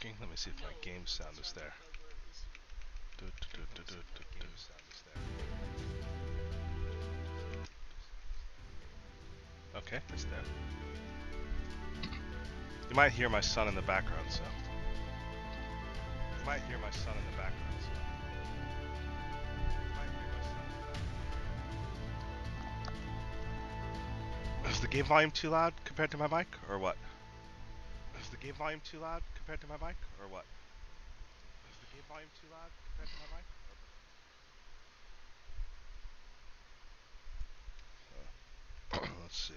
working. Let me see if my game sound is there. Okay, it's there. You might hear my son in the background, so. You might hear my son in the background, so. Is the game volume too loud compared to my mic, or what? Is the game volume too loud compared to my mic, or what? Is the game volume too loud compared to my mic? Let's see.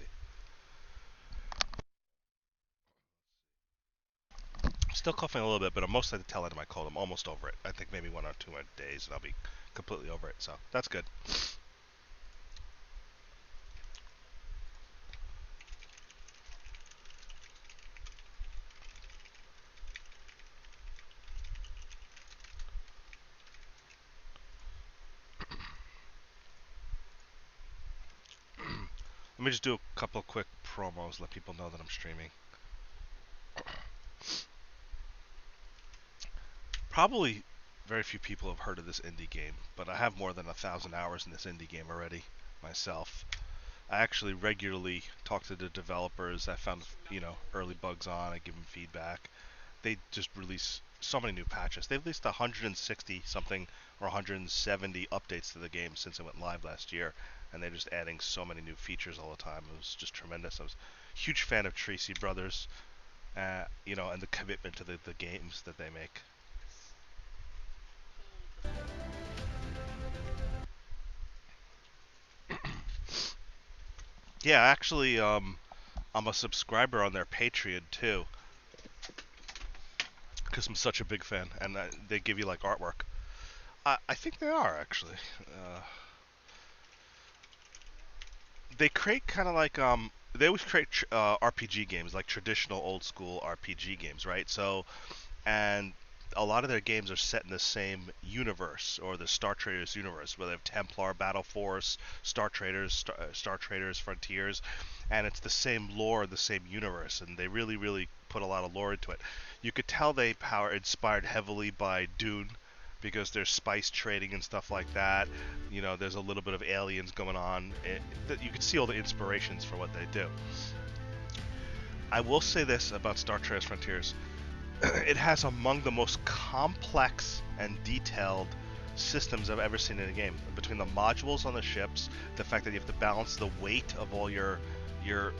Still coughing a little bit, but I'm mostly at the tail end of my cold. I'm almost over it. I think maybe 1 or 2 more days, and I'll be completely over it. So that's good. Let me just do a couple of quick promos, let people know that I'm streaming. Probably very few people have heard of this indie game, but I have more than 1,000 hours in this indie game already myself. I actually regularly talk to the developers. I found, early bugs on. I give them feedback. They just release so many new patches. They've released 160 something or 170 updates to the game since it went live last year, and they're just adding so many new features all the time. It was just tremendous. I was a huge fan of Tracy Brothers, and the commitment to the games that they make. Yeah, actually, I'm a subscriber on their Patreon too, because I'm such a big fan, and they give you like artwork. I think they are actually. They create kind of like they always create RPG games, like traditional old school RPG games, right? So, and a lot of their games are set in the same universe, or the Star Traders universe, where they have Templar, Battle Force, Star Traders Frontiers, and it's the same lore, the same universe, and they really, really put a lot of lore into it. You could tell they power inspired heavily by Dune, because there's spice trading and stuff like that. There's a little bit of aliens going on. You can see all the inspirations for what they do. I will say this about Star Traders Frontiers. It has among the most complex and detailed systems I've ever seen in a game. Between the modules on the ships, the fact that you have to balance the weight of all your your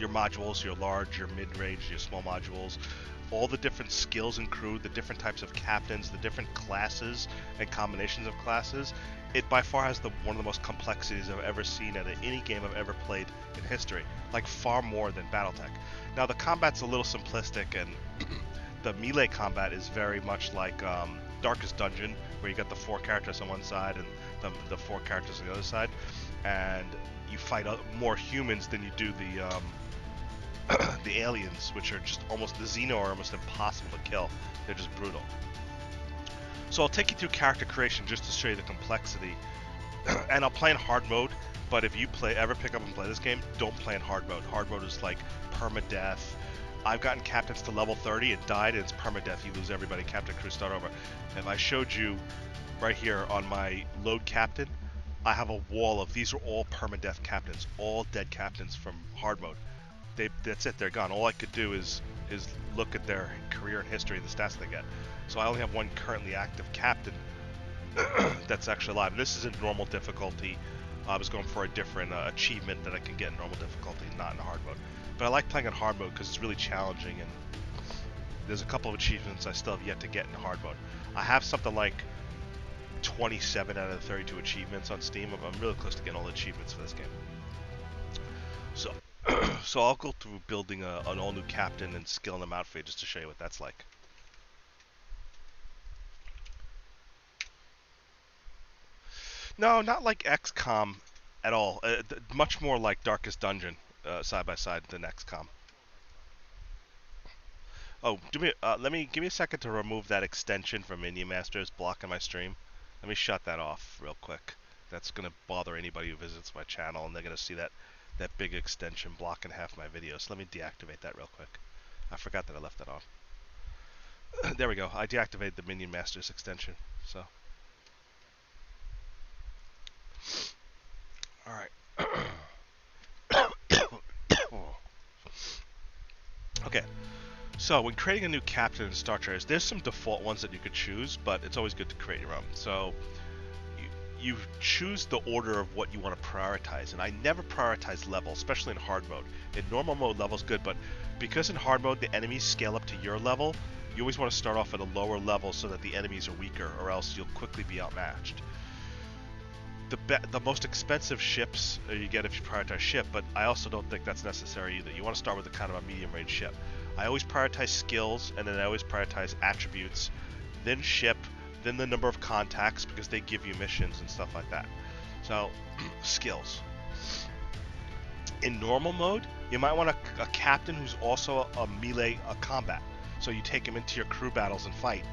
modules, your large, your mid-range, your small modules, all the different skills and crew, the different types of captains, the different classes and combinations of classes. It by far has one of the most complexities I've ever seen at any game I've ever played in history. Like far more than BattleTech. Now the combat's a little simplistic, and the melee combat is very much like Darkest Dungeon, where you got the 4 characters on one side and the 4 characters on the other side, and you fight more humans than you do the aliens, which are just almost the Xeno are almost impossible to kill. They're just brutal. So I'll take you through character creation just to show you the complexity, and I'll play in hard mode. But if you ever pick up and play this game, don't play in hard mode. Hard mode is like permadeath. I've gotten captains to level 30 and died, and it's permadeath. You lose everybody. Captain crew start over. If I showed you right here on my load captain, I have a wall of these are all permadeath captains, all dead captains from hard mode. That's it. They're gone. All I could do is look at their career and history and the stats they get. So I only have one currently active captain that's actually alive. And this is in normal difficulty. I was going for a different achievement that I can get in normal difficulty, not in hard mode. But I like playing in hard mode because it's really challenging, and there's a couple of achievements I still have yet to get in hard mode. I have something like 27 out of the 32 achievements on Steam. I'm really close to getting all the achievements for this game. So, so I'll go through building an all-new captain and skilling them out for you just to show you what that's like. No, not like XCOM at all. Much more like Darkest Dungeon, side by side than XCOM. Oh, give me a second to remove that extension from Minion Masters blocking my stream. Let me shut that off real quick. That's gonna bother anybody who visits my channel, and they're gonna see that big extension blocking half my videos. So let me deactivate that real quick. I forgot that I left that on. There we go. I deactivated the Minion Masters extension. So, all right. Okay. So when creating a new captain in Star Traders, there's some default ones that you could choose, but it's always good to create your own. So you choose the order of what you want to prioritize, and I never prioritize level, especially in hard mode. In normal mode, level's good, but because in hard mode the enemies scale up to your level, you always want to start off at a lower level so that the enemies are weaker, or else you'll quickly be outmatched. The most expensive ships you get if you prioritize ship, but I also don't think that's necessary either. You want to start with a kind of a medium range ship. I always prioritize skills, and then I always prioritize attributes, then ship, then the number of contacts, because they give you missions and stuff like that. So, skills. In normal mode, you might want a captain who's also a melee combat. So you take him into your crew battles and fight.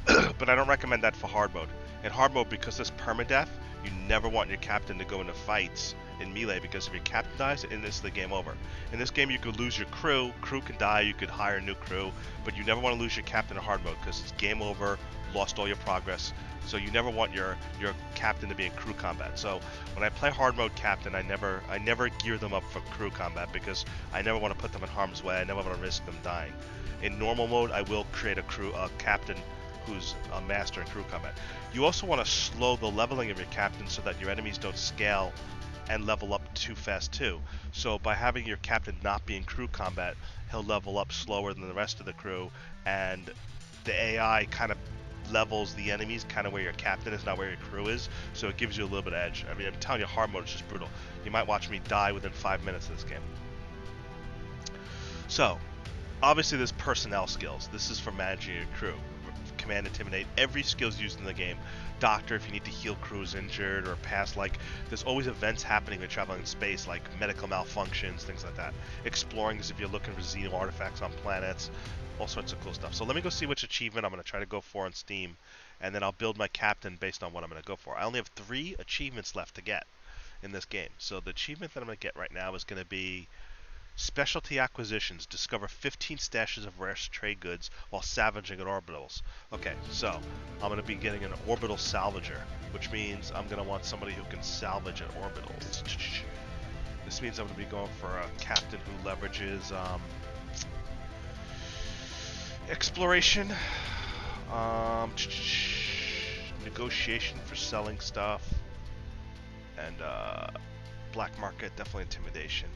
But I don't recommend that for hard mode. In hard mode, because there's permadeath, you never want your captain to go into fights in melee, because if your captain dies, in this the game over. In this game, you could lose your crew can die, you could hire a new crew, but you never want to lose your captain in hard mode, because it's game over, lost all your progress. So you never want your captain to be in crew combat. So when I play hard mode captain, I never gear them up for crew combat, because I never want to put them in harm's way. I never want to risk them dying. In normal mode, I will create a captain who's a master in crew combat. You also want to slow the leveling of your captain so that your enemies don't scale and level up too fast too. So by having your captain not be in crew combat, he'll level up slower than the rest of the crew, and the AI kind of levels the enemies kind of where your captain is, not where your crew is, so it gives you a little bit of edge. I mean, I'm telling you, hard mode is just brutal. You might watch me die within 5 minutes of this game. So, obviously there's personnel skills. This is for managing your crew. Command, intimidate, every skill's used in the game. Doctor, if you need to heal crews injured or pass, like, there's always events happening when traveling in space, like medical malfunctions, things like that. Exploring is if you're looking for Xeno artifacts on planets, all sorts of cool stuff. So let me go see which achievement I'm going to try to go for on Steam, and then I'll build my captain based on what I'm going to go for. I only have 3 achievements left to get in this game. So the achievement that I'm going to get right now is going to be Specialty Acquisitions. Discover 15 stashes of rare trade goods while salvaging at orbitals. Okay, so I'm going to be getting an orbital salvager, which means I'm going to want somebody who can salvage at orbitals. This means I'm going to be going for a captain who leverages exploration, negotiation for selling stuff, and black market, definitely intimidation.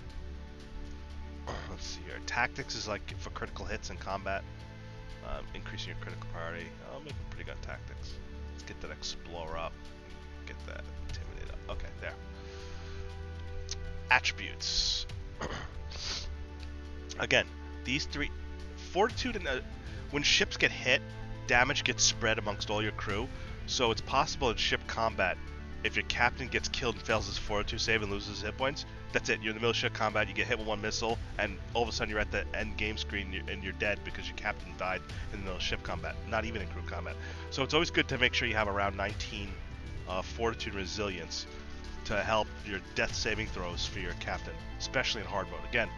Let's see here. Tactics is like for critical hits in combat, increasing your critical priority. I'll make a pretty good tactics. Let's get that explore up, get that intimidate up. Okay, there. Attributes. Again, these 3, fortitude and when ships get hit, damage gets spread amongst all your crew. So it's possible in ship combat, if your captain gets killed and fails his fortitude save and loses hit points, that's it. You're in the middle of ship combat, you get hit with one missile, and all of a sudden you're at the end game screen and you're dead because your captain died in the middle of ship combat, not even in crew combat. So it's always good to make sure you have around 19 fortitude and resilience to help your death saving throws for your captain, especially in hard mode. Again,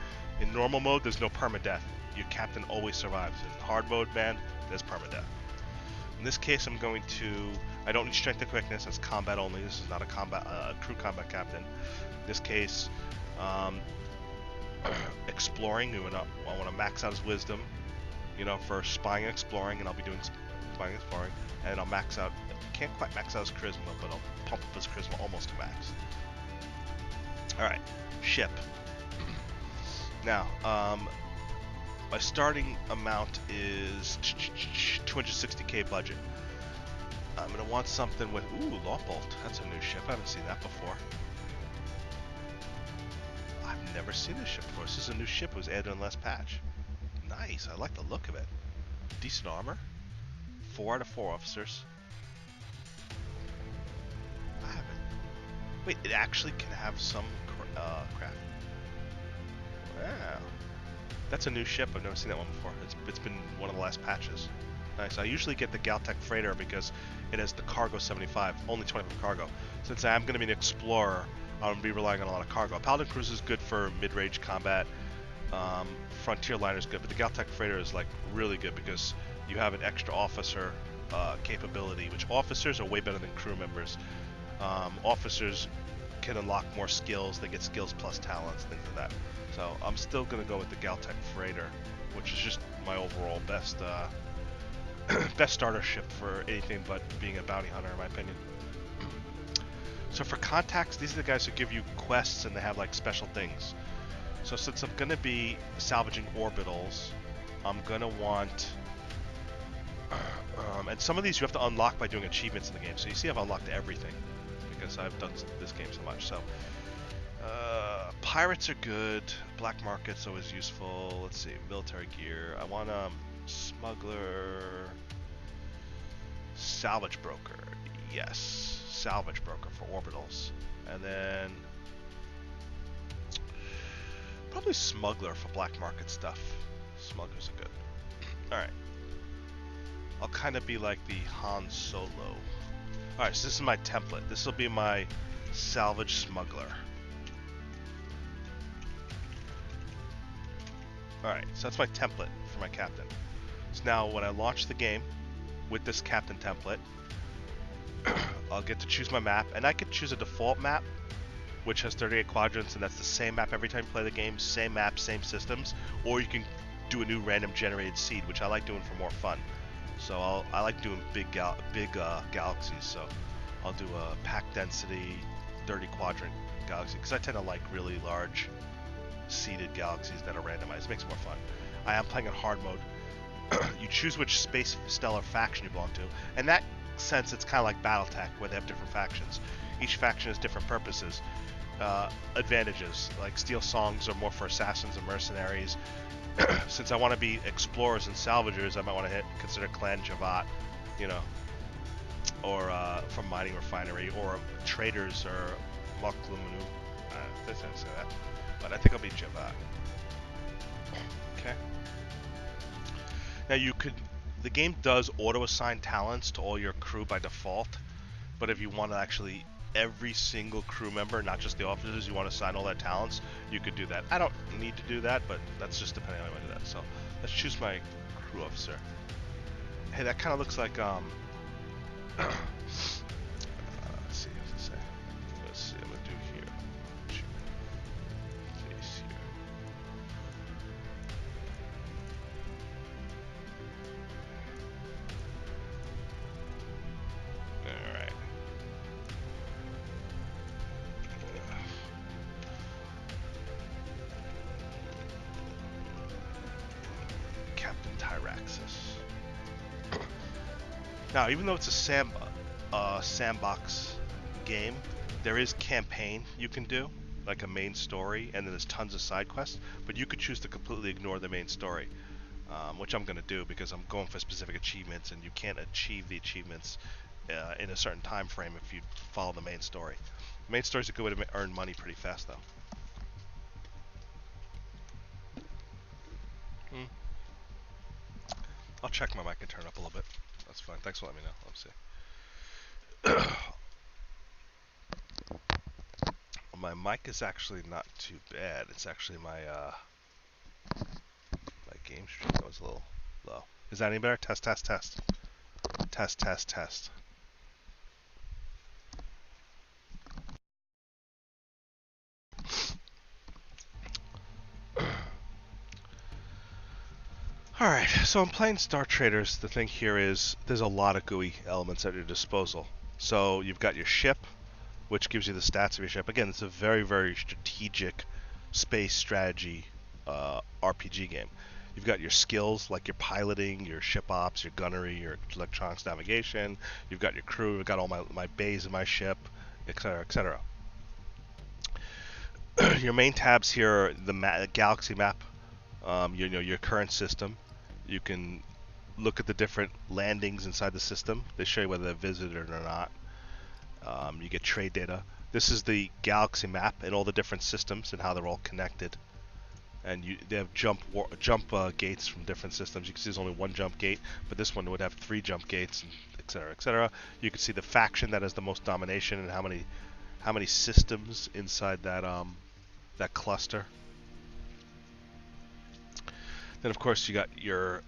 in normal mode, there's no permadeath. Your captain always survives. In hard mode, man, there's permadeath. In this case, I'm going to... I don't need strength and quickness. That's combat only. This is not a crew combat captain. In this case, exploring. I want to max out his wisdom, for spying and exploring, and I'll be doing spying and exploring. And I'll max out... Can't quite max out his charisma, but I'll pump up his charisma almost to max. Alright, ship. Now, my starting amount is 260k budget. I'm going to want something with... Ooh, Lawbolt. That's a new ship. I haven't seen that before. I've never seen this ship before. This is a new ship. It was added in the last patch. Nice. I like the look of it. Decent armor. 4 out of 4 officers. I haven't... Wait, it actually can have some craft. Wow. That's a new ship. I've never seen that one before. It's been one of the last patches. Nice. I usually get the Galtech Freighter because it has the cargo 75, only 25 cargo. Since I'm going to be an explorer, I'm going to be relying on a lot of cargo. Paladin Cruiser is good for mid-range combat. Frontier Liner is good, but the Galtech Freighter is like really good because you have an extra officer capability, which officers are way better than crew members. Officers can unlock more skills. They get skills plus talents, things like that. So I'm still gonna go with the Galtech Freighter, which is just my overall best best starter ship for anything but being a bounty hunter, in my opinion. So for contacts, these are the guys who give you quests and they have like special things. So since I'm gonna be salvaging orbitals, I'm gonna want, and some of these you have to unlock by doing achievements in the game. So you see I've unlocked everything because I've done this game so much. So pirates are good. Black market's always useful. Let's see, military gear. I want smuggler, salvage broker. Yes, salvage broker for orbitals, and then probably smuggler for black market stuff. Smugglers are good. All right. I'll kind of be like the Han Solo. All right, so this is my template. This will be my salvage smuggler. Alright, so that's my template for my captain. So now when I launch the game with this captain template, I'll get to choose my map, and I could choose a default map, which has 38 quadrants, and that's the same map every time you play the game, same map, same systems, or you can do a new random generated seed, which I like doing for more fun. So I like doing big galaxies, so I'll do a pack density 30 quadrant galaxy, because I tend to like really large seeded galaxies that are randomized. It makes it more fun. I am playing in hard mode. You choose which space stellar faction you belong to. In that sense, it's kind of like BattleTech, where they have different factions. Each faction has different purposes. Advantages, like Steel Songs are more for assassins and mercenaries. Since I want to be explorers and salvagers, I might want to consider Clan Javat, you know, or from Mining Refinery, or traders or Moklumanu. That's how I say that. But I think I'll be Javat. Okay. Now the game does auto-assign talents to all your crew by default, but if you want to actually, every single crew member, not just the officers, you want to assign all their talents, you could do that. I don't need to do that, but that's just depending on how I want to do that. So let's choose my crew officer. Hey, that kind of looks like, let's see, what does it say? Let's see, I'm going to do here. Place here. Alright. Captain Tyraxis. Now, even though it's a sandbox game, there is campaign you can do, like a main story, and then there's tons of side quests, but you could choose to completely ignore the main story, which I'm going to do because I'm going for specific achievements, and you can't achieve the achievements in a certain time frame if you follow the main story. The main story is a good way to earn money pretty fast, though. I'll check my mic and turn it up a little bit. That's fine. Thanks for letting me know. Let's see. My mic is actually not too bad. It's actually my game stream was a little low. Is that any better? Test, test, test. Test, test, test. Alright, so I'm playing Star Traders. The thing here is there's a lot of GUI elements at your disposal. So you've got your ship, which gives you the stats of your ship. Again, it's a very, very strategic space strategy RPG game. You've got your skills, like your piloting, your ship ops, your gunnery, your electronics navigation. You've got your crew. You've got all my bays in my ship, etc., etc. Your main tabs here are the galaxy map, your current system. You can look at the different landings inside the system. They show you whether they're visited or not. You get trade data. This is the galaxy map and all the different systems and how they're all connected. And they have jump gates from different systems. You can see there's only one jump gate, but this one would have 3 jump gates, etc., etc. You can see the faction that has the most domination and how many systems inside that that cluster. Then of course you got your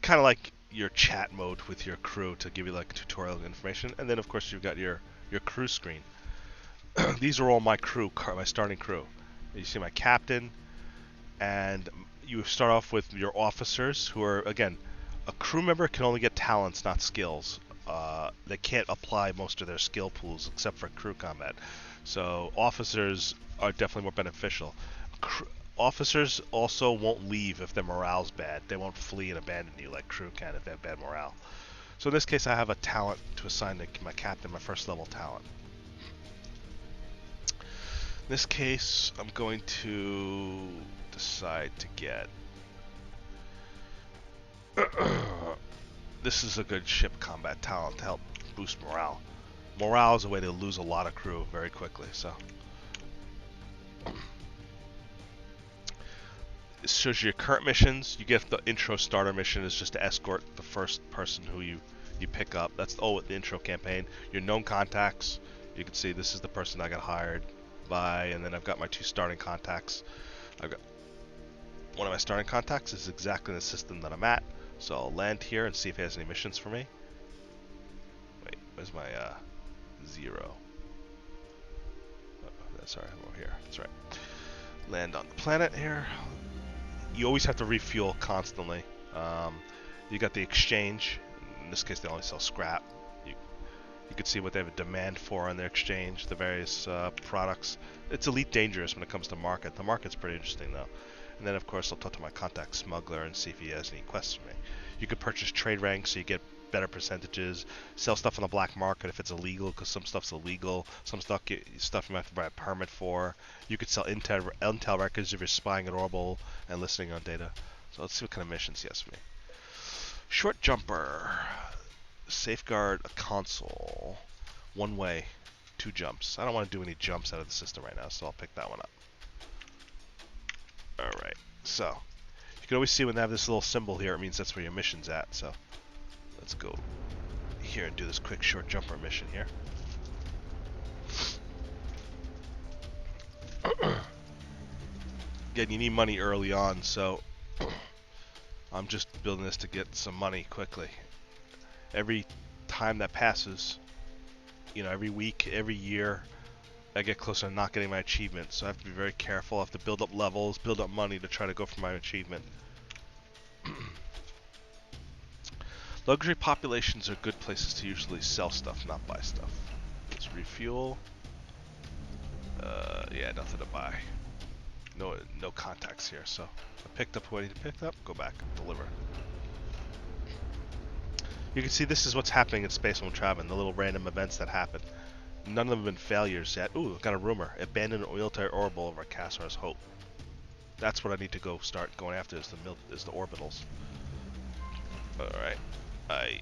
kind of like your chat mode with your crew to give you like tutorial information, and then of course you've got your crew screen. These are all my crew, my starting crew. You see my captain, and you start off with your officers, who are, again, a crew member can only get talents, not skills. They can't apply most of their skill pools except for crew combat. So officers are definitely more beneficial. Officers also won't leave if their morale's bad. They won't flee and abandon you like crew can if they have bad morale. So in this case, I have a talent to assign to my captain, my first level talent. In this case, I'm going to decide to get... This is a good ship combat talent to help boost morale. Morale is a way to lose a lot of crew very quickly, so... This shows you your current missions. You get the intro starter mission is just to escort the first person who you pick up. That's the intro campaign. Your known contacts. You can see this is the person I got hired by, and then I've got my 2 starting contacts. I've got one of my starting contacts is exactly the system that I'm at, so I'll land here and see if he has any missions for me. Wait, where's my 0? Oh, sorry, I'm over here. That's right. Land on the planet here. You always have to refuel constantly. You got the exchange. In this case, they only sell scrap. You can see what they have a demand for on their exchange, the various products. It's Elite Dangerous when it comes to market. The market's pretty interesting, though. And then, of course, I'll talk to my contact Smuggler and see if he has any quests for me. You could purchase trade ranks so you get better percentages. Sell stuff on the black market if it's illegal, because some stuff's illegal. Some stuff you might have to buy a permit for. You could sell intel records if you're spying at Orbital and listening on data. So let's see what kind of missions he has for me. Short jumper. Safeguard a console. 1 way. 2 jumps. I don't want to do any jumps out of the system right now, so I'll pick that one up. Alright, so you can always see when they have this little symbol here, it means that's where your mission's at. So let's go here and do this quick short jumper mission here. Again, you need money early on, so I'm just building this to get some money quickly. Every time that passes, you know, every week, every year, I get closer to not getting my achievement, so I have to be very careful. I have to build up levels, build up money to try to go for my achievement. Luxury populations are good places to usually sell stuff, not buy stuff. Let's refuel. Yeah, nothing to buy. No contacts here, so I picked up what I need to pick up, go back, deliver. You can see this is what's happening in space when we're traveling, the little random events that happen. None of them have been failures yet. Ooh, got a rumor. Abandoned military orbital over Castor's Hope. That's what I need to go start going after is the orbitals. Alright. I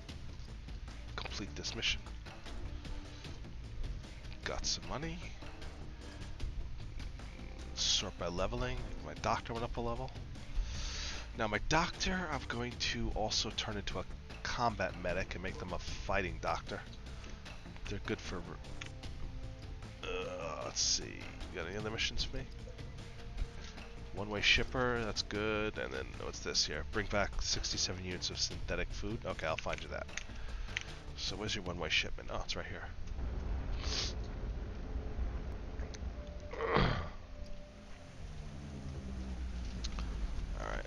complete this mission. Got some money. Sort by leveling. My doctor went up a level. Now my doctor, I'm going to also turn into a combat medic and make them a fighting doctor. They're good for... let's see. You got any other missions for me? One-way shipper, that's good. And then, what's this here? Bring back 67 units of synthetic food. Okay, I'll find you that. So where's your one-way shipment? Oh, it's right here. Alright.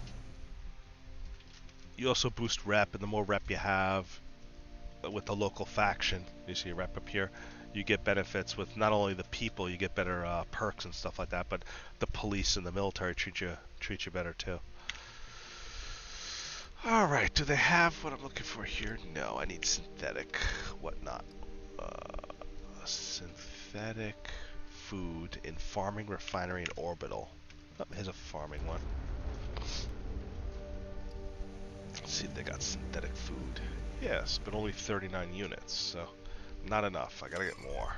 You also boost rep, and the more rep you have with the local faction, you see rep up here, you get benefits with not only the people, you get better perks and stuff like that, but the police and the military treat you better too. Alright, do they have what I'm looking for here? No, I need synthetic whatnot. Synthetic food in farming, refinery, and orbital. Oh, here's a farming one. Let's see if they got synthetic food. Yes, but only 39 units, so not enough. I gotta get more.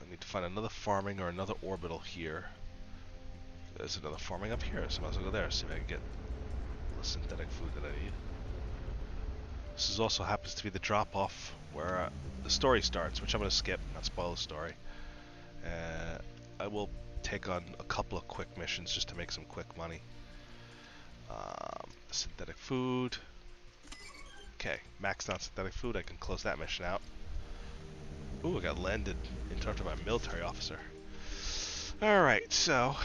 I need to find another farming or another orbital here. There's another farming up here, so I might as well go there, see if I can get the synthetic food that I need. This is also happens to be the drop-off where the story starts, which I'm going to skip, not spoil the story. I will take on a couple of quick missions just to make some quick money. Synthetic food. Okay, maxed out synthetic food. I can close that mission out. Ooh, I got landed in charge of my military officer. Alright, so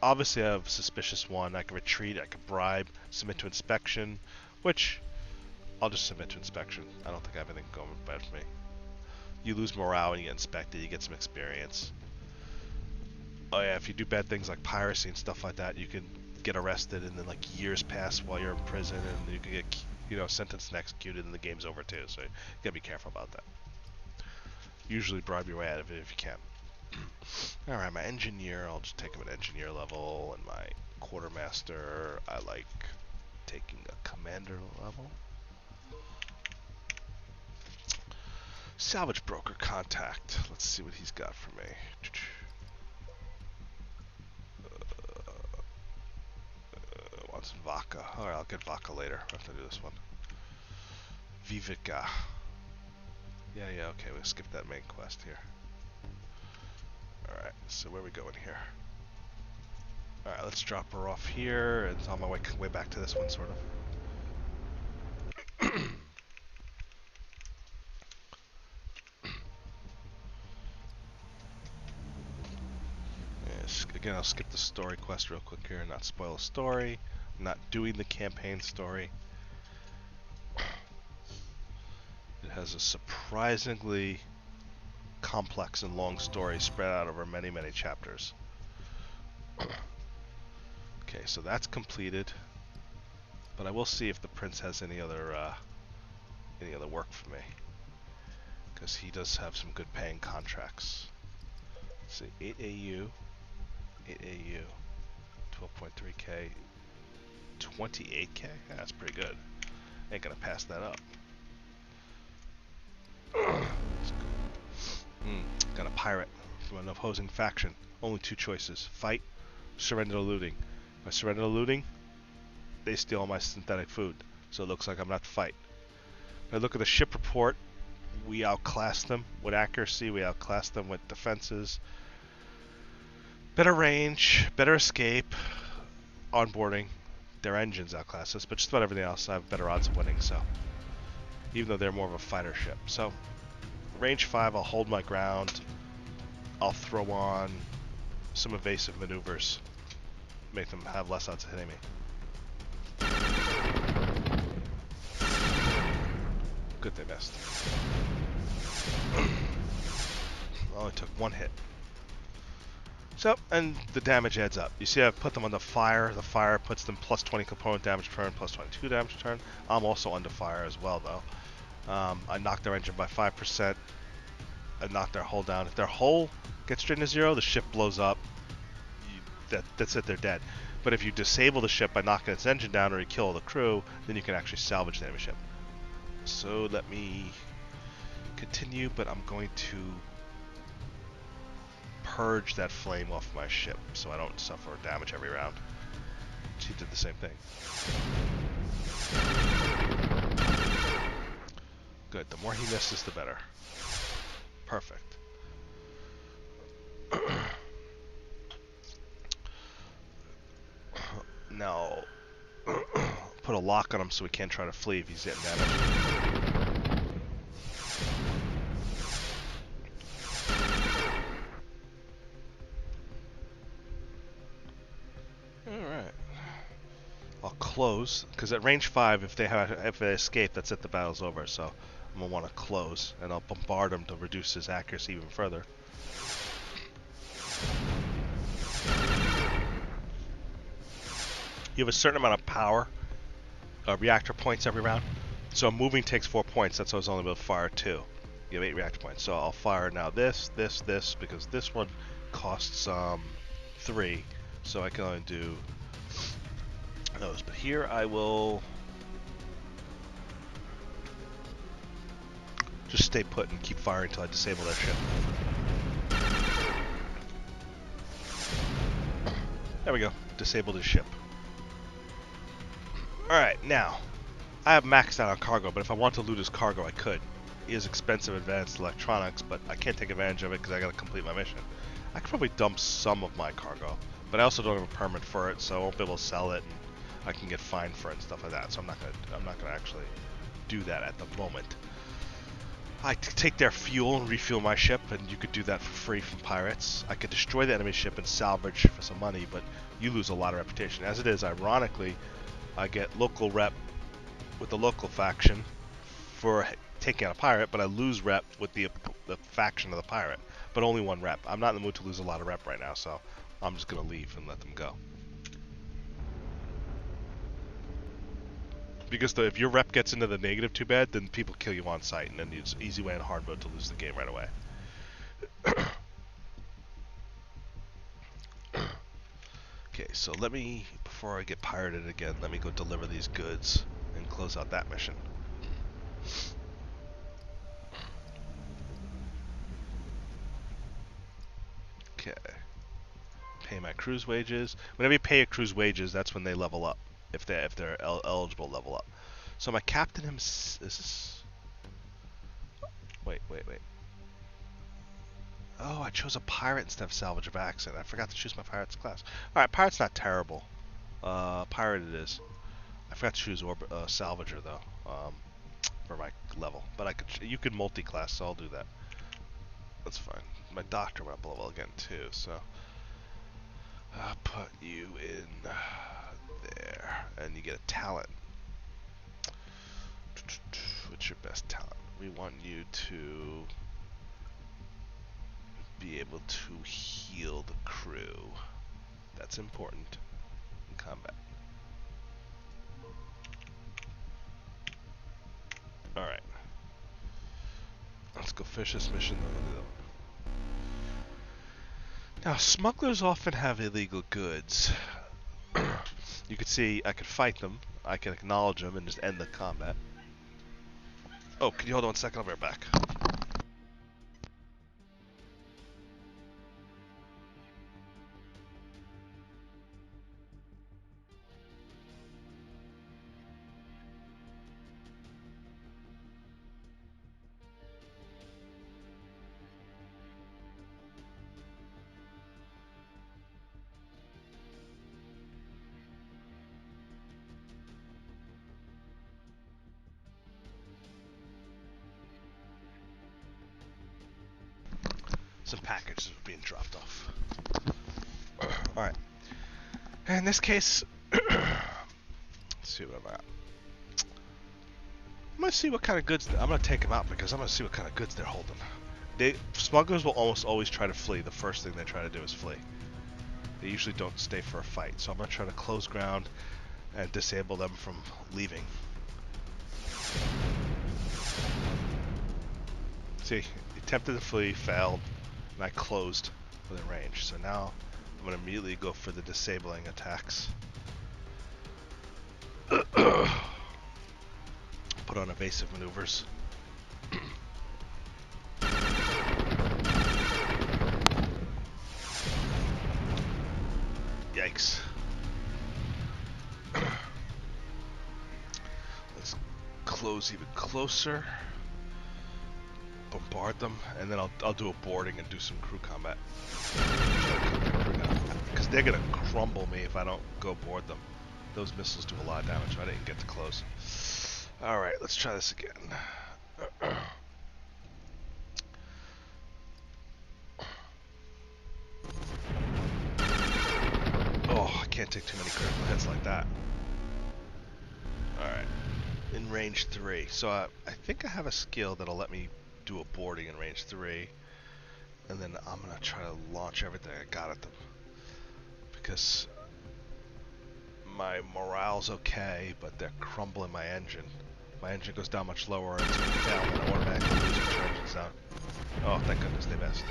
obviously I have a suspicious one. I can retreat, I can bribe, submit to inspection, which I'll just submit to inspection. I don't think I have anything going bad for me. You lose morale when you get inspected, you get some experience. Oh yeah, if you do bad things like piracy and stuff like that, you can get arrested and then like years pass while you're in prison and you can get, you know, sentenced and executed and the game's over too, so you gotta be careful about that. Usually bribe your way out of it if you can. Alright, my engineer, I'll just take him at engineer level, and my quartermaster, I like taking a commander level. Salvage broker contact. Let's see what he's got for me. Wants vodka. Alright, I'll get vodka later after I do this one. Viveka. Yeah, okay, we'll skip that main quest here. Alright, so where are we going here? Alright, let's drop her off here. It's on my way back to this one, sort of. Yes, again, I'll skip the story quest real quick here and not spoil the story. I'm not doing the campaign story. It has a surprisingly complex and long story spread out over many, many chapters. Okay, so that's completed. But I will see if the prince has any other work for me, because he does have some good paying contracts. Let's see, 8 AU, 8 AU, 12.3k, 28k. Yeah, that's pretty good. Ain't gonna pass that up. Got a pirate from an opposing faction. Only two choices: fight, surrender to looting. If I surrender to looting, they steal all my synthetic food, so it looks like I'm not to fight. If I look at the ship report, we outclassed them with accuracy, we outclassed them with defenses, better range, better escape, onboarding. Their engines outclass us, but just about everything else I have better odds of winning, so even though they're more of a fighter ship. So range 5, I'll hold my ground. I'll throw on some evasive maneuvers, make them have less odds of hitting me. Good they missed. Only took one hit. So, and the damage adds up. You see I've put them on the fire. The fire puts them plus 20 component damage turn, plus 22 damage turn. I'm also under fire as well, though. I knocked their engine by 5%. I knocked their hull down. If their hull gets drained to 0, the ship blows up. That's it, they're dead. But if you disable the ship by knocking its engine down or you kill the crew, then you can actually salvage the enemy ship. So let me continue, but I'm going to purge that flame off my ship so I don't suffer damage every round. She did the same thing. Good, the more he misses, the better. Perfect. Now, put a lock on him so he can't try to flee if he's getting damaged. Alright. I'll close, because at range 5, if they escape, that's it, the battle's over, so I'm going to want to close, and I'll bombard him to reduce his accuracy even further. You have a certain amount of power, reactor points every round, so moving takes 4 points, that's why I was only able to fire 2. You have 8 reactor points, so I'll fire now this, because this one costs 3, so I can only do those. But here I will just stay put and keep firing until I disable that ship. There we go, disabled his ship. Alright, now, I have maxed out on cargo, but if I want to loot his cargo, I could. He has expensive advanced electronics, but I can't take advantage of it because I gotta complete my mission. I could probably dump some of my cargo, but I also don't have a permit for it, so I won't be able to sell it. And I can get fined for it and stuff like that. So I'm not gonna actually do that at the moment. I take their fuel and refuel my ship, and you could do that for free from pirates. I could destroy the enemy ship and salvage for some money, but you lose a lot of reputation. As it is, ironically, I get local rep with the local faction for taking out a pirate, but I lose rep with the faction of the pirate, but only one rep. I'm not in the mood to lose a lot of rep right now, so I'm just gonna leave and let them go. Because if your rep gets into the negative too bad, then people kill you on sight, and then it's an easy way in hard mode to lose the game right away. Okay, so let me, before I get pirated again, let me go deliver these goods and close out that mission. Okay. Pay my crew's wages. Whenever you pay a crew's wages, that's when they level up. If they're eligible, level up. So my captain is. Wait. Oh, I chose a pirate instead of salvage of accent. I forgot to choose my pirate's class. All right, pirate's not terrible. Pirate it is. I forgot to choose salvager though, for my level. But you could multi-class, so I'll do that. That's fine. My doctor went up a level again too, so I'll put you in there, and you get a talent. What's your best talent? We want you to be able to heal the crew. That's important in combat. Alright. Let's go fish this mission though. Now, smugglers often have illegal goods. You can see I could fight them, I can acknowledge them, and just end the combat. Oh, can you hold on 1 second? I'll be right back. Some packages are being dropped off. Alright. In this case, let's see what I'm at. I'm gonna see what kind of goods. I'm gonna take them out because I'm gonna see what kind of goods they're holding. Smugglers will almost always try to flee. The first thing they try to do is flee. They usually don't stay for a fight. So I'm gonna try to close ground and disable them from leaving. See, he attempted to flee, failed, and I closed within range. So now I'm gonna immediately go for the disabling attacks. Put on evasive maneuvers. Yikes. Let's close even closer. Bombard them, and then I'll do a boarding and do some crew combat. Because they're gonna crumble me if I don't go board them. Those missiles do a lot of damage. I didn't get to close. Alright, let's try this again. Oh, I can't take too many critical hits like that. Alright. In range 3. So I think I have a skill that'll let me do a boarding in range 3. And then I'm going to try to launch everything I got at them. Because my morale's okay, but they're crumbling my engine. My engine goes down much lower, and it's going to fail, and I automatically lose my engine sound. Oh, thank goodness they missed.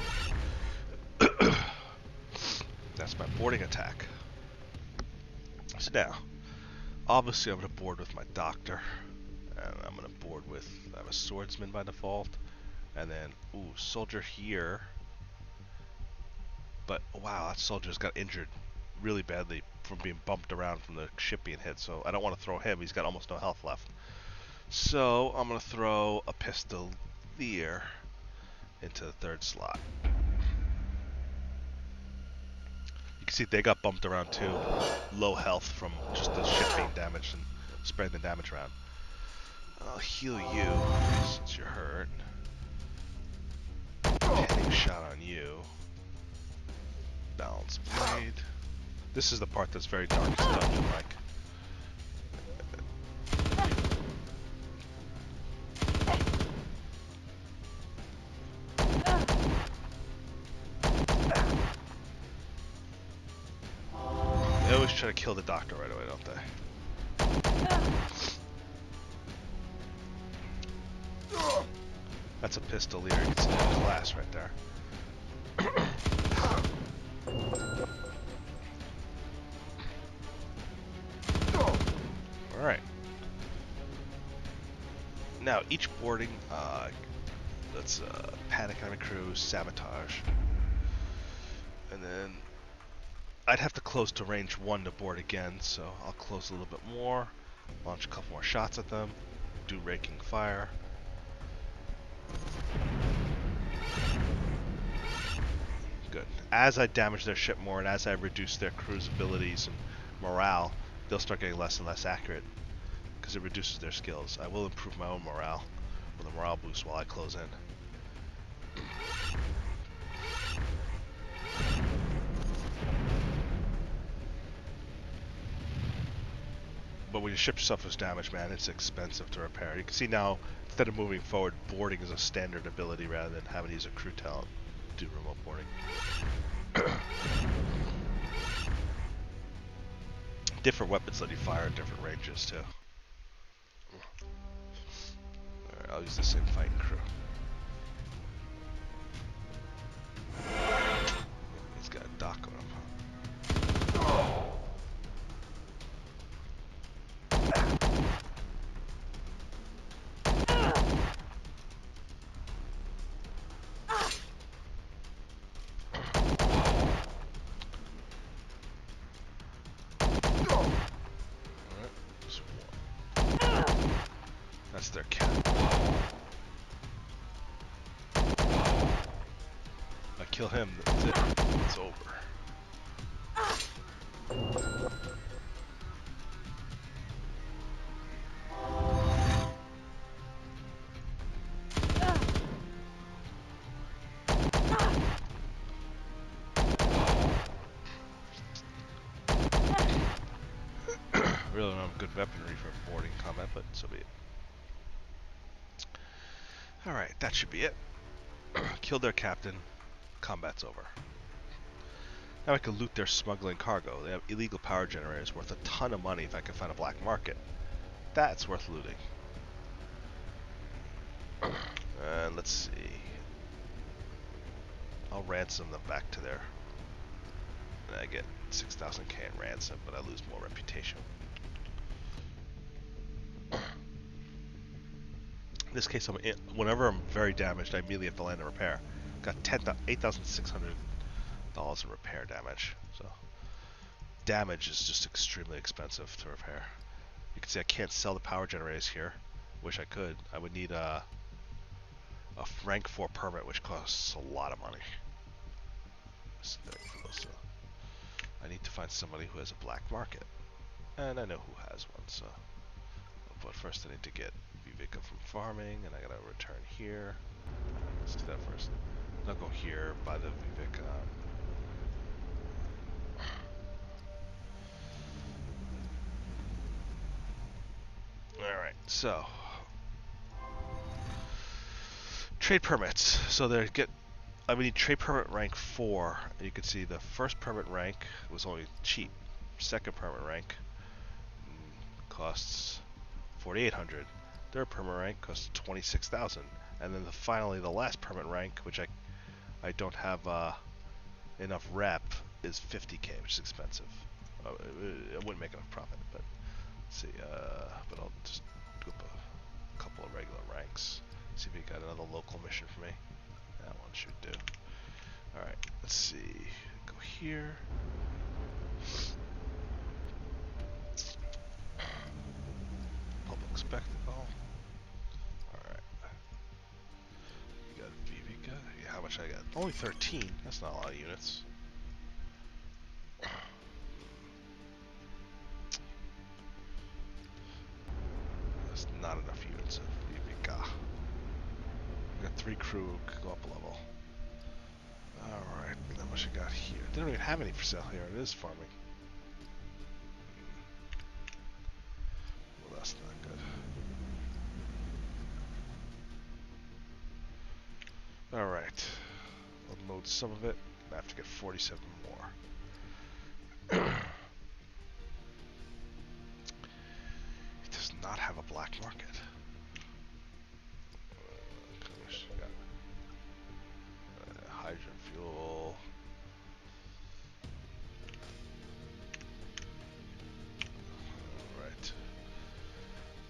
That's my boarding attack. So now, obviously I'm going to board with my doctor, and I'm going to board with, I have a swordsman by default, and then, ooh, soldier here. But, wow, that soldier's got injured really badly from being bumped around from the ship being hit, so I don't want to throw him. He's got almost no health left. So I'm going to throw a pistolier into the third slot. You can see they got bumped around too. Low health from just the ship being damaged and spreading the damage around. I'll heal you since you're hurt. Heading shot on you. Balance blade. This is the part that's very Darkest Dungeon-like. They always try to kill the doctor right away, don't they? That's a pistolier. You can see the class right there. Alright. Now, each boarding, let's panic enemy crew, sabotage. And then I'd have to close to range 1 to board again, so I'll close a little bit more, launch a couple more shots at them, do raking fire. Good. As I damage their ship more and as I reduce their crew's abilities and morale, they'll start getting less and less accurate because it reduces their skills. I will improve my own morale with a morale boost while I close in. But when your ship suffers damage, man, it's expensive to repair. You can see now, instead of moving forward, boarding is a standard ability rather than having to use a crew talent to do remote boarding. Different weapons let you fire at different ranges, too. Alright, I'll use the same fighting crew. He's got a dock on him, huh? That's their cap. I kill him, that's it. It's over. Really don't have good weaponry for boarding combat, but so be it. Alright, that should be it. Killed their captain. Combat's over. Now I can loot their smuggling cargo. They have illegal power generators worth a ton of money if I can find a black market. That's worth looting. And let's see. I'll ransom them back to their... And I get 6,000k in ransom, but I lose more reputation. In this case, whenever I'm very damaged, I immediately have to land and repair. Got $8,600 in repair damage. So damage is just extremely expensive to repair. You can see I can't sell the power generators here. Wish I could. I would need a rank 4 permit, which costs a lot of money. So I need to find somebody who has a black market, and I know who has one. So, but first I need to get Vivica from farming, and I gotta return here. Let's do that first. I'll go here, buy the Vivica. Alright, so trade permits. So I would need trade permit rank 4. And you can see the first permit rank was only cheap. Second permit rank costs 4,800. Third permit rank costs 26,000. And then finally the last permit rank, which I don't have enough rep, is 50k, which is expensive. It wouldn't make enough profit, but let's see. But I'll just do up a couple of regular ranks. See if we got another local mission for me. That one should do. Alright, let's see. Go here. Public spectacle. Alright. You got Vivica. Yeah, how much I got? Only 13. That's not a lot of units. enough units of Yumika. We got 3 crew, could go up a level. Alright, and then what you got here? They don't even have any for sale here, it is farming. Well, that's not good. Alright. Unload some of it. I have to get 47 more. It does not have a black market. Hydrogen fuel. Alright.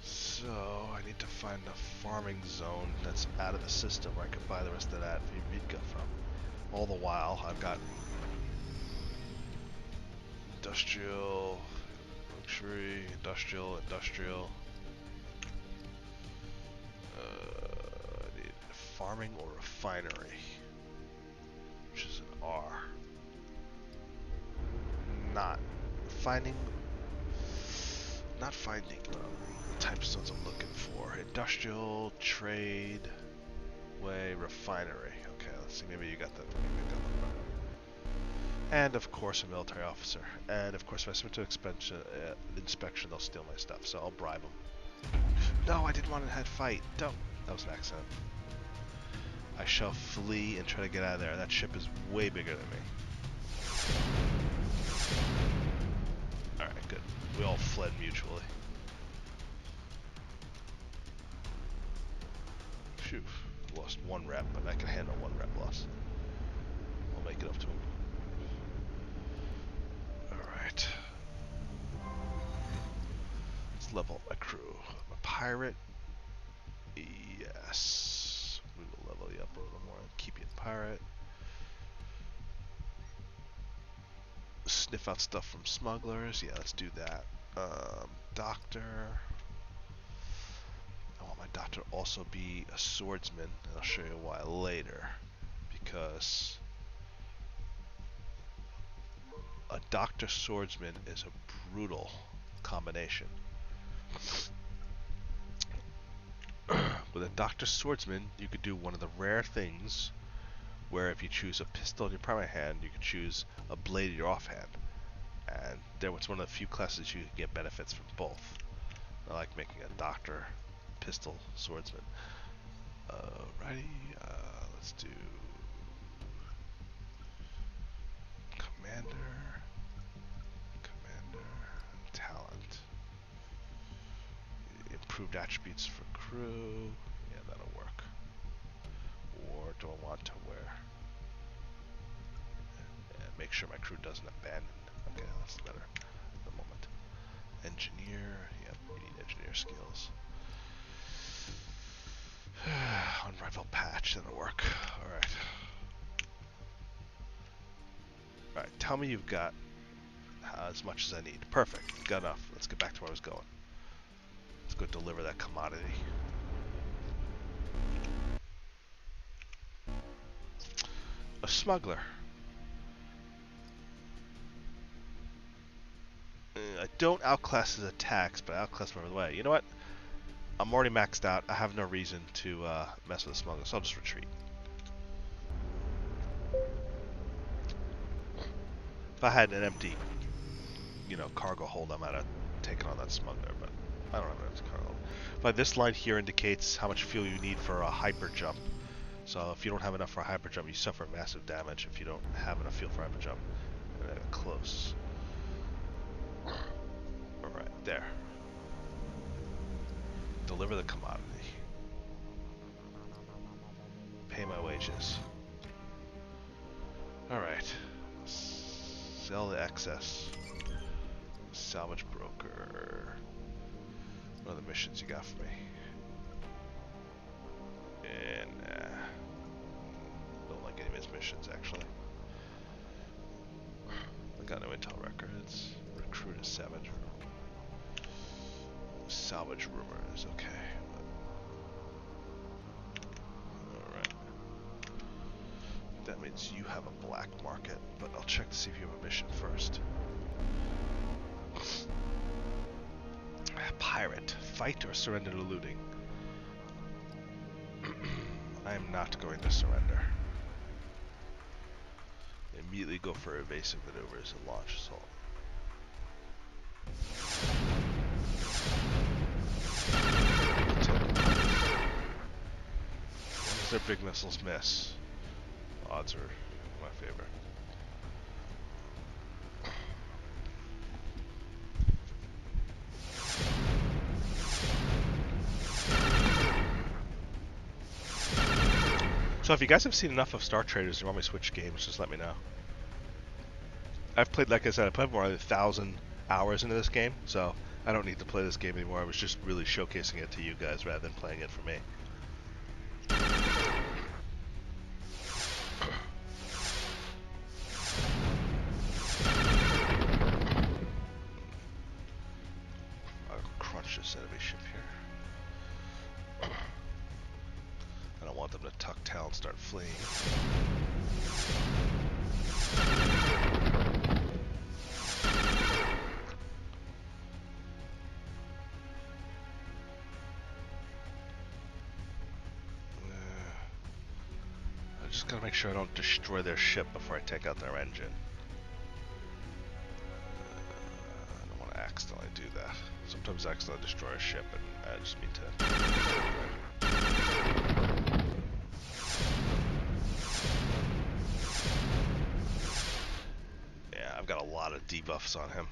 So, I need to find a farming zone that's out of the system where I can buy the rest of that Vivika from. All the while, I've got industrial, luxury, industrial. I need farming or refinery, which is an R. Not finding the type of zones I'm looking for. Industrial, trade, way, refinery. Okay, let's see. Maybe you got the. And of course, a military officer. And of course, if I submit to inspection, they'll steal my stuff. So I'll bribe them. No, I didn't want to have fight. Don't. That was an accident. I shall flee and try to get out of there. That ship is way bigger than me. Alright, good. We all fled mutually. Phew. Lost 1 rep, but I can handle 1 rep loss. I'll make it up to him. Alright. Let's level up my crew. I'm a pirate. Yes. We will level you up a little more and keep you a pirate. Sniff out stuff from smugglers. Yeah, let's do that. Doctor. I want my doctor to also be a swordsman, and I'll show you why later. Because a doctor swordsman is a brutal combination. With a doctor swordsman, you could do one of the rare things where if you choose a pistol in your primary hand, you can choose a blade in your offhand. And it's one of the few classes you can get benefits from both. I like making a doctor pistol swordsman. Alrighty, let's do commander, talent. Improved attributes for crew. Yeah, that'll work. Or do I want to wear? And make sure my crew doesn't abandon. Okay, that's better at the moment. Engineer. Yep, we need engineer skills. Unrivaled patch. That'll work. Alright. Alright, tell me you've got as much as I need. Perfect. Got enough. Let's get back to where I was going. Let's go deliver that commodity. A smuggler. I don't outclass his attacks, but I outclass him over the way. You know what? I'm already maxed out. I have no reason to mess with the smuggler, so I'll just retreat. If I had an empty, cargo hold, I might have taken on that smuggler, but I don't have an empty cargo hold. But this line here indicates how much fuel you need for a hyper jump. So if you don't have enough for a hyper jump, you suffer massive damage. If you don't have enough fuel for a hyper jump, close. Alright, there. Deliver the commodity. Pay my wages. Alright. Sell the excess. Salvage broker. What other missions you got for me? And don't like any of his missions actually. I got no intel records. Recruit a savage. Salvage rumors. Okay. Alright. That means you have a black market, but I'll check to see if you have a mission first. pirate. Fight or surrender to looting. I am not going to surrender. Immediately go for evasive maneuvers and launch assault. As long as their big missiles miss, odds are in my favor. So if you guys have seen enough of Star Traders and you want me to switch games, just let me know. I've played, like I said, I played more than 1,000 hours into this game, so I don't need to play this game anymore. I was just really showcasing it to you guys rather than playing it for me. I'll crunch this enemy ship here. I don't want them to tuck tail and start fleeing. I just gotta make sure I don't destroy their ship before I take out their engine. I don't want to accidentally do that. Sometimes I accidentally destroy a ship and I just need to... Yeah, I've got a lot of debuffs on him.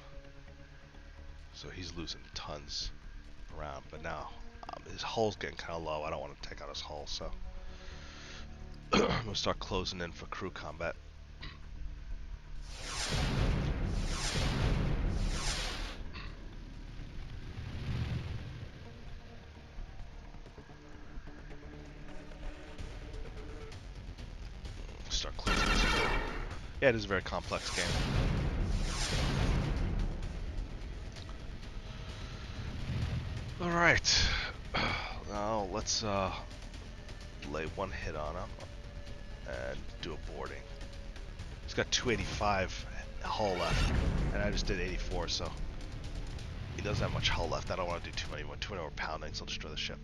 So he's losing tons around, but now his hull's getting kind of low. I don't want to take out his hull, so I'm going to start closing in for crew combat. Start closing this door. Yeah, it is a very complex game. Alright, now let's lay one hit on him and do a boarding. He's got 285 hull left, and I just did 84, so he doesn't have much hull left. I don't want to do too many more poundings. I'll destroy the ship.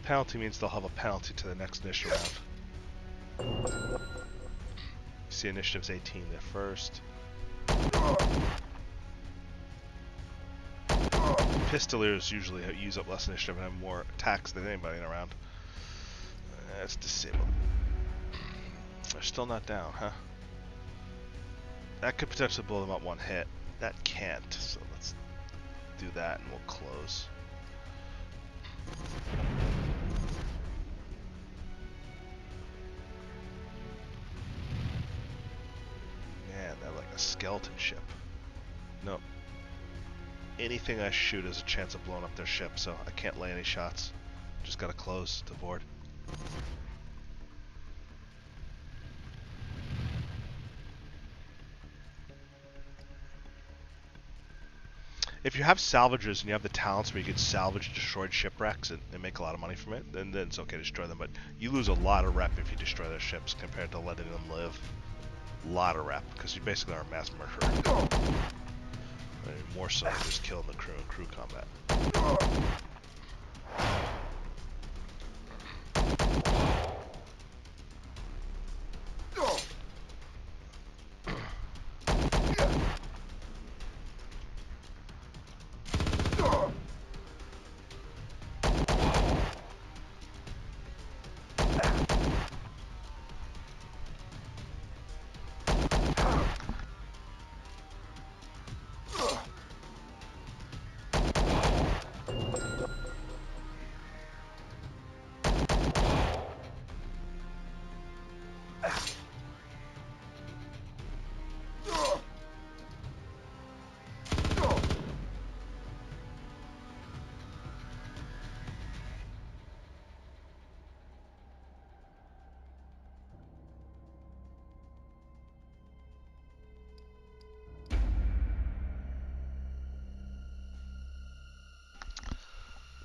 Penalty means they'll have a penalty to the next initiative round. You see initiative's 18, they're first. Pistoliers usually use up less initiative and have more attacks than anybody in a round. That's disabled. They're still not down, huh? That could potentially blow them up one hit. That can't, so let's do that and we'll close. Man, they're like a skeleton ship. Nope. Anything I shoot has a chance of blowing up their ship, so I can't lay any shots. Just gotta close to board. If you have salvagers and you have the talents where you can salvage destroyed shipwrecks and make a lot of money from it, then it's okay to destroy them. But you lose a lot of rep if you destroy their ships compared to letting them live. A lot of rep, because you basically are a mass murderer. I mean, more so than just killing the crew in crew combat.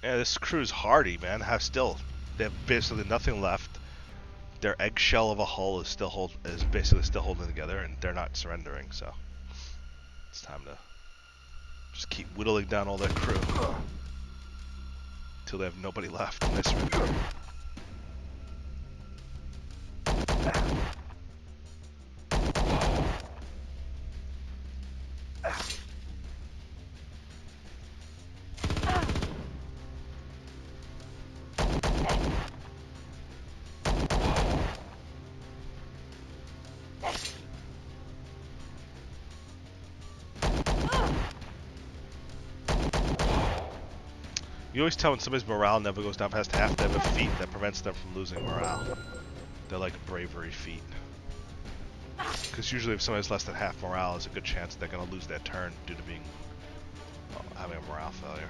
Yeah, this crew's hardy, man. They have basically nothing left. Their eggshell of a hull is basically still holding together, and they're not surrendering. So it's time to just keep whittling down all their crew until they have nobody left and they surrender. You always tell when somebody's morale never goes down past half, they have a feat that prevents them from losing morale. They're like a bravery feat. Because usually if somebody's less than half morale, there's a good chance they're going to lose their turn due to having a morale failure.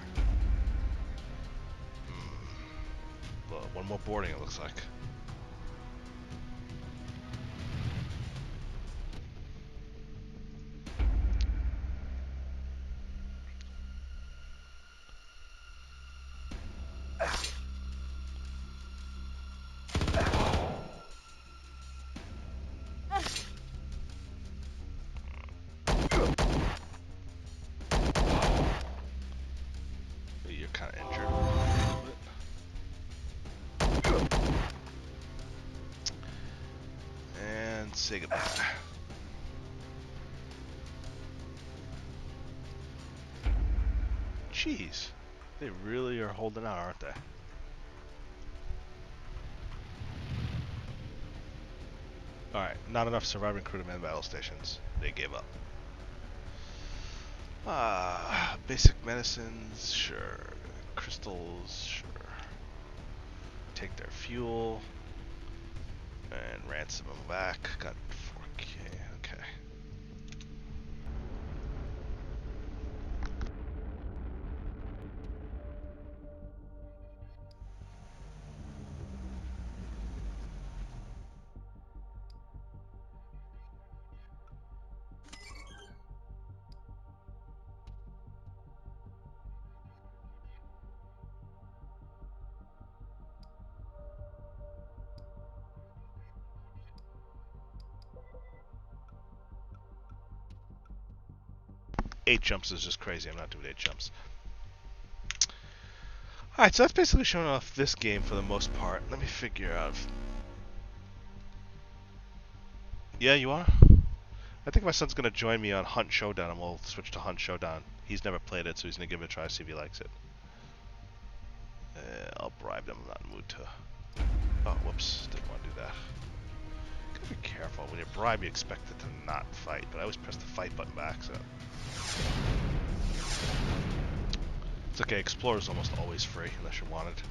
Well, one more boarding it looks like. You're kind of injured a little bit. And say goodbye. Jeez, they really are holding out, aren't they? Alright, not enough surviving crew to man battle stations. They gave up. Basic medicines, sure. Crystals, sure. Take their fuel. And ransom them back. Got 4K, okay. Eight jumps is just crazy. I'm not doing 8 jumps. Alright, so that's basically showing off this game for the most part. Let me figure out if... Yeah, you are? I think my son's going to join me on Hunt Showdown, and we'll switch to Hunt Showdown. He's never played it, so he's going to give it a try, see if he likes it. I'll bribe them. I'm not in the mood to... Oh, whoops. Didn't want to do that. Gotta be careful. When you bribe, you expect it to not fight, but I always press the fight button by accident. It's okay, Explorer's almost always free, unless you want it.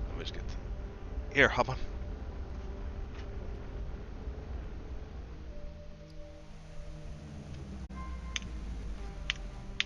Let me just get... Here, hop on.